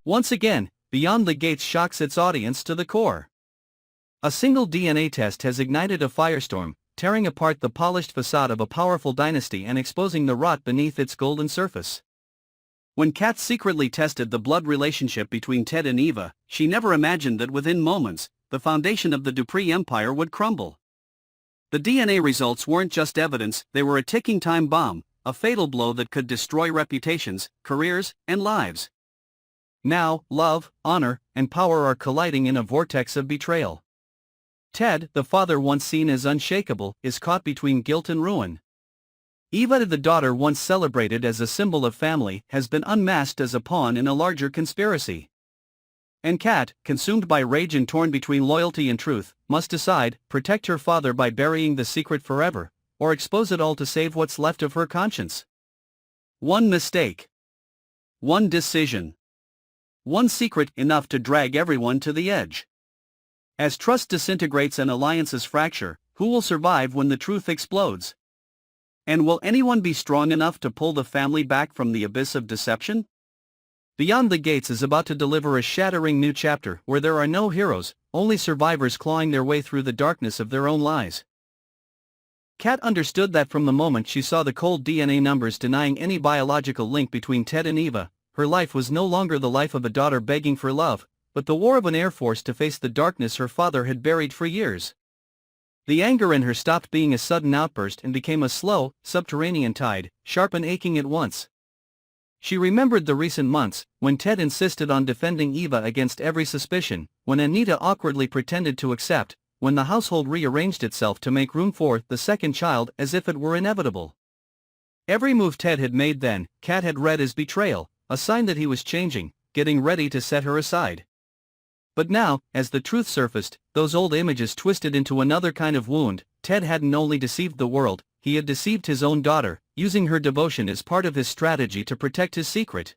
Once again, Beyond the Gates shocks its audience to the core. A single DNA test has ignited a firestorm, tearing apart the polished facade of a powerful dynasty and exposing the rot beneath its golden surface. When Kat secretly tested the blood relationship between Ted and Eva, she never imagined that within moments, the foundation of the Dupree empire would crumble. The DNA results weren't just evidence, they were a ticking time bomb, a fatal blow that could destroy reputations, careers, and lives. Now, love, honor, and power are colliding in a vortex of betrayal. Ted, the father once seen as unshakable, is caught between guilt and ruin. Eva, the daughter once celebrated as a symbol of family, has been unmasked as a pawn in a larger conspiracy. And Kat, consumed by rage and torn between loyalty and truth, must decide, protect her father by burying the secret forever, or expose it all to save what's left of her conscience. One mistake. One decision. One secret enough to drag everyone to the edge. As trust disintegrates and alliances fracture, who will survive when the truth explodes? And will anyone be strong enough to pull the family back from the abyss of deception? Beyond the Gates is about to deliver a shattering new chapter where there are no heroes, only survivors clawing their way through the darkness of their own lies. Kat understood that from the moment she saw the cold DNA numbers denying any biological link between Ted and Eva. Her life was no longer the life of a daughter begging for love, but the war of an air force to face the darkness her father had buried for years. The anger in her stopped being a sudden outburst and became a slow, subterranean tide, sharp and aching at once. She remembered the recent months, when Ted insisted on defending Eva against every suspicion, when Anita awkwardly pretended to accept, when the household rearranged itself to make room for the second child as if it were inevitable. Every move Ted had made then, Kat had read as betrayal, a sign that he was changing, getting ready to set her aside. But now, as the truth surfaced, those old images twisted into another kind of wound. Ted hadn't only deceived the world, he had deceived his own daughter, using her devotion as part of his strategy to protect his secret.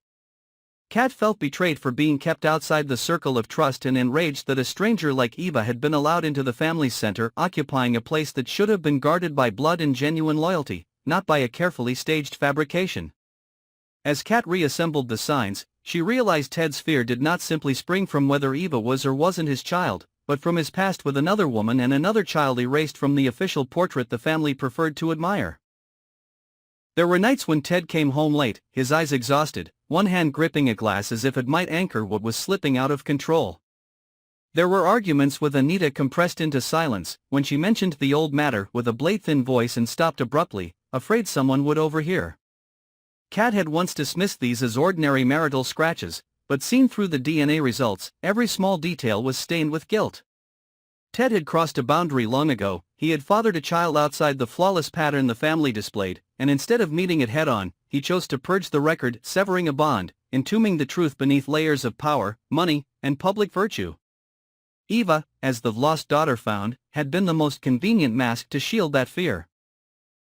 Kat felt betrayed for being kept outside the circle of trust and enraged that a stranger like Eva had been allowed into the family's center, occupying a place that should have been guarded by blood and genuine loyalty, not by a carefully staged fabrication. As Kat reassembled the signs, she realized Ted's fear did not simply spring from whether Eva was or wasn't his child, but from his past with another woman and another child erased from the official portrait the family preferred to admire. There were nights when Ted came home late, his eyes exhausted, one hand gripping a glass as if it might anchor what was slipping out of control. There were arguments with Anita compressed into silence, when she mentioned the old matter with a blade-thin voice and stopped abruptly, afraid someone would overhear. Kat had once dismissed these as ordinary marital scratches, but seen through the DNA results, every small detail was stained with guilt. Ted had crossed a boundary long ago. He had fathered a child outside the flawless pattern the family displayed, and instead of meeting it head-on, he chose to purge the record, severing a bond, entombing the truth beneath layers of power, money, and public virtue. Eva, as the lost daughter found, had been the most convenient mask to shield that fear.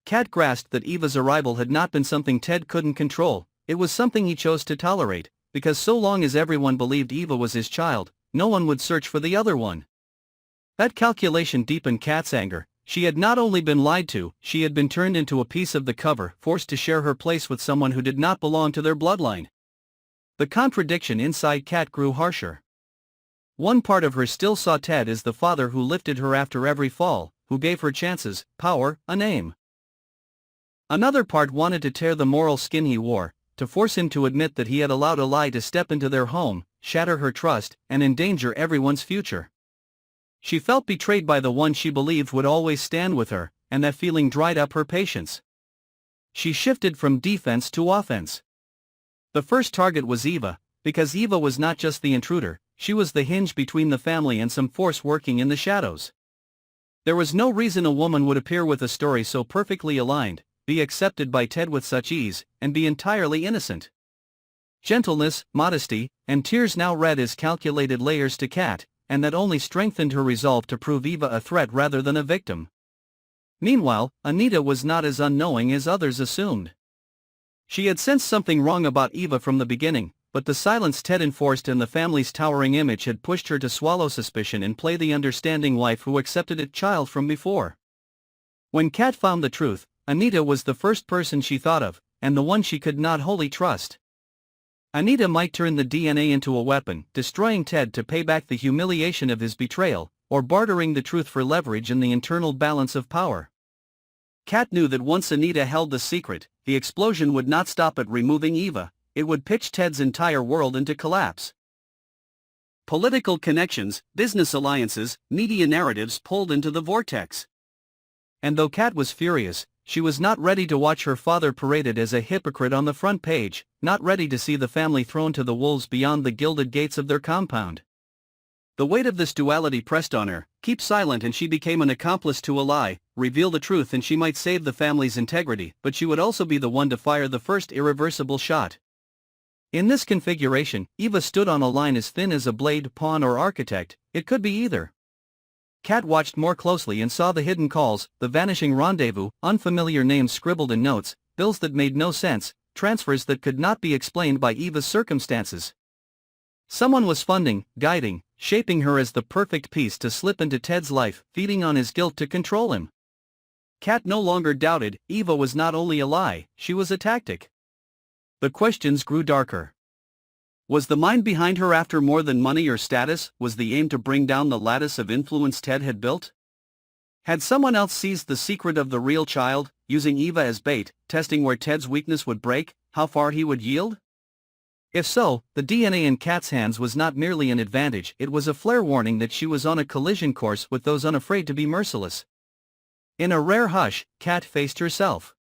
Kat grasped that Eva's arrival had not been something Ted couldn't control, it was something he chose to tolerate, because so long as everyone believed Eva was his child, no one would search for the other one. That calculation deepened Kat's anger. She had not only been lied to, she had been turned into a piece of the cover, forced to share her place with someone who did not belong to their bloodline. The contradiction inside Kat grew harsher. One part of her still saw Ted as the father who lifted her after every fall, who gave her chances, power, a name. Another part wanted to tear the moral skin he wore, to force him to admit that he had allowed a lie to step into their home, shatter her trust, and endanger everyone's future. She felt betrayed by the one she believed would always stand with her, and that feeling dried up her patience. She shifted from defense to offense. The first target was Eva, because Eva was not just the intruder, she was the hinge between the family and some force working in the shadows. There was no reason a woman would appear with a story so perfectly aligned, be accepted by Ted with such ease, and be entirely innocent. Gentleness, modesty, and tears now read as calculated layers to Kat, and that only strengthened her resolve to prove Eva a threat rather than a victim. Meanwhile, Anita was not as unknowing as others assumed. She had sensed something wrong about Eva from the beginning, but the silence Ted enforced and the family's towering image had pushed her to swallow suspicion and play the understanding wife who accepted a child from before. When Kat found the truth, Anita was the first person she thought of, and the one she could not wholly trust. Anita might turn the DNA into a weapon, destroying Ted to pay back the humiliation of his betrayal, or bartering the truth for leverage in the internal balance of power. Kat knew that once Anita held the secret, the explosion would not stop at removing Eva, it would pitch Ted's entire world into collapse. Political connections, business alliances, media narratives pulled into the vortex. And though Kat was furious, she was not ready to watch her father paraded as a hypocrite on the front page, not ready to see the family thrown to the wolves beyond the gilded gates of their compound. The weight of this duality pressed on her: keep silent and she became an accomplice to a lie, reveal the truth and she might save the family's integrity, but she would also be the one to fire the first irreversible shot. In this configuration, Eva stood on a line as thin as a blade, pawn or architect, it could be either. Kat watched more closely and saw the hidden calls, the vanishing rendezvous, unfamiliar names scribbled in notes, bills that made no sense, transfers that could not be explained by Eva's circumstances. Someone was funding, guiding, shaping her as the perfect piece to slip into Ted's life, feeding on his guilt to control him. Kat no longer doubted, Eva was not only a lie, she was a tactic. The questions grew darker. Was the mind behind her after more than money or status? Was the aim to bring down the lattice of influence Ted had built? Had someone else seized the secret of the real child, using Eva as bait, testing where Ted's weakness would break, how far he would yield? If so, the DNA in Kat's hands was not merely an advantage, it was a flare warning that she was on a collision course with those unafraid to be merciless. In a rare hush, Kat faced herself.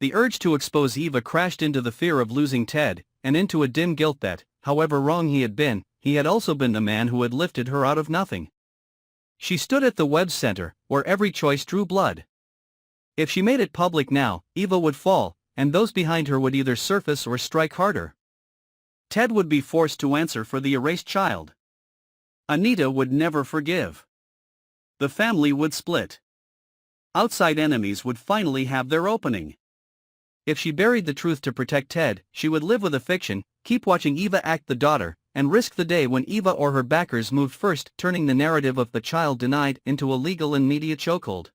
The urge to expose Eva crashed into the fear of losing Ted, and into a dim guilt that, however wrong he had also been the man who had lifted her out of nothing. She stood at the web's center, where every choice drew blood. If she made it public now, Eva would fall, and those behind her would either surface or strike harder. Ted would be forced to answer for the erased child. Anita would never forgive. The family would split. Outside enemies would finally have their opening. If she buried the truth to protect Ted, she would live with a fiction, keep watching Eva act the daughter, and risk the day when Eva or her backers moved first, turning the narrative of the child denied into a legal and media chokehold.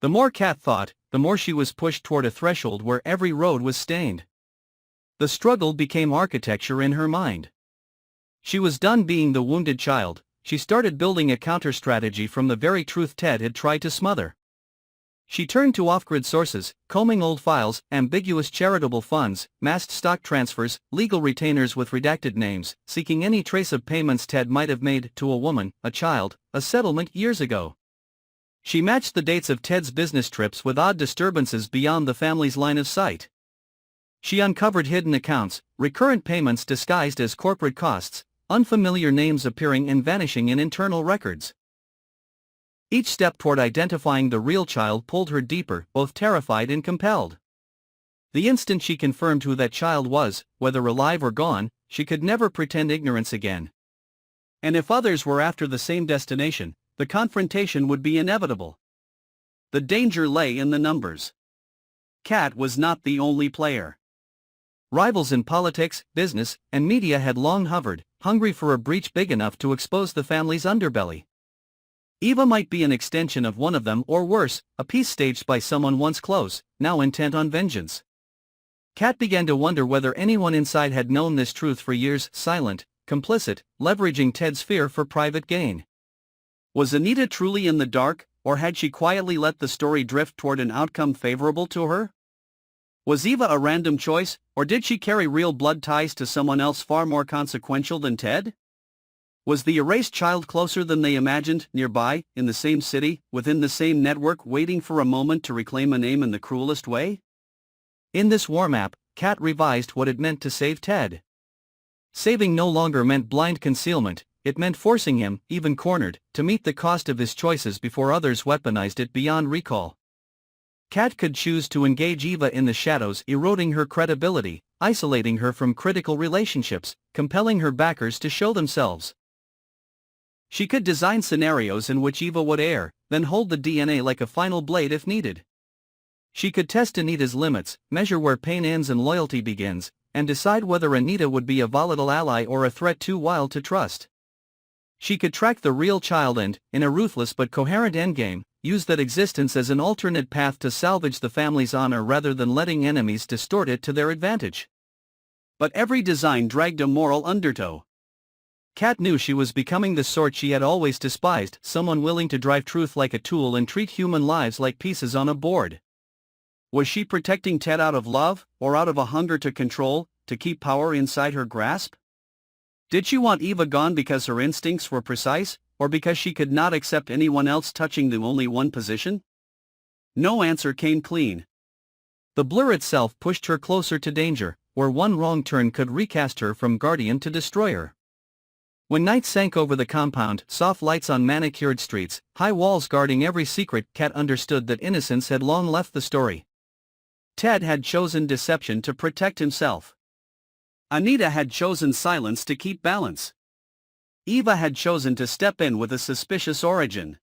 The more Kat thought, the more she was pushed toward a threshold where every road was stained. The struggle became architecture in her mind. She was done being the wounded child, she started building a counter-strategy from the very truth Ted had tried to smother. She turned to off-grid sources, combing old files, ambiguous charitable funds, masked stock transfers, legal retainers with redacted names, seeking any trace of payments Ted might have made to a woman, a child, a settlement years ago. She matched the dates of Ted's business trips with odd disturbances beyond the family's line of sight. She uncovered hidden accounts, recurrent payments disguised as corporate costs, unfamiliar names appearing and vanishing in internal records. Each step toward identifying the real child pulled her deeper, both terrified and compelled. The instant she confirmed who that child was, whether alive or gone, she could never pretend ignorance again. And if others were after the same destination, the confrontation would be inevitable. The danger lay in the numbers. Kat was not the only player. Rivals in politics, business, and media had long hovered, hungry for a breach big enough to expose the family's underbelly. Eva might be an extension of one of them, or worse, a piece staged by someone once close, now intent on vengeance. Kat began to wonder whether anyone inside had known this truth for years, silent, complicit, leveraging Ted's fear for private gain. Was Anita truly in the dark, or had she quietly let the story drift toward an outcome favorable to her? Was Eva a random choice, or did she carry real blood ties to someone else far more consequential than Ted? Was the erased child closer than they imagined, nearby, in the same city, within the same network, waiting for a moment to reclaim a name in the cruelest way? In this war map, Kat revised what it meant to save Ted. Saving no longer meant blind concealment, it meant forcing him, even cornered, to meet the cost of his choices before others weaponized it beyond recall. Kat could choose to engage Eva in the shadows, eroding her credibility, isolating her from critical relationships, compelling her backers to show themselves. She could design scenarios in which Eva would err, then hold the DNA like a final blade if needed. She could test Anita's limits, measure where pain ends and loyalty begins, and decide whether Anita would be a volatile ally or a threat too wild to trust. She could track the real child and, in a ruthless but coherent endgame, use that existence as an alternate path to salvage the family's honor rather than letting enemies distort it to their advantage. But every design dragged a moral undertow. Kat knew she was becoming the sort she had always despised, someone willing to drive truth like a tool and treat human lives like pieces on a board. Was she protecting Ted out of love, or out of a hunger to control, to keep power inside her grasp? Did she want Eva gone because her instincts were precise, or because she could not accept anyone else touching the only one position? No answer came clean. The blur itself pushed her closer to danger, where one wrong turn could recast her from guardian to destroyer. When night sank over the compound, soft lights on manicured streets, high walls guarding every secret, Kat understood that innocence had long left the story. Ted had chosen deception to protect himself. Anita had chosen silence to keep balance. Eva had chosen to step in with a suspicious origin.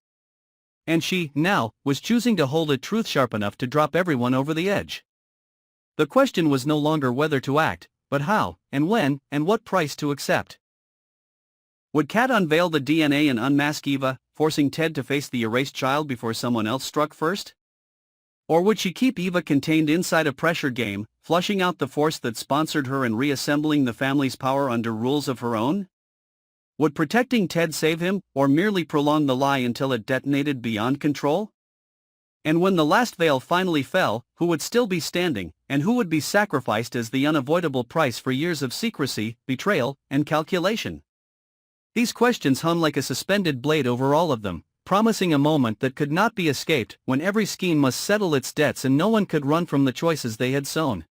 And she, now, was choosing to hold a truth sharp enough to drop everyone over the edge. The question was no longer whether to act, but how, and when, and what price to accept. Would Kat unveil the DNA and unmask Eva, forcing Ted to face the erased child before someone else struck first? Or would she keep Eva contained inside a pressure game, flushing out the force that sponsored her and reassembling the family's power under rules of her own? Would protecting Ted save him, or merely prolong the lie until it detonated beyond control? And when the last veil finally fell, who would still be standing, and who would be sacrificed as the unavoidable price for years of secrecy, betrayal, and calculation? These questions hung like a suspended blade over all of them, promising a moment that could not be escaped, when every scheme must settle its debts and no one could run from the choices they had sown.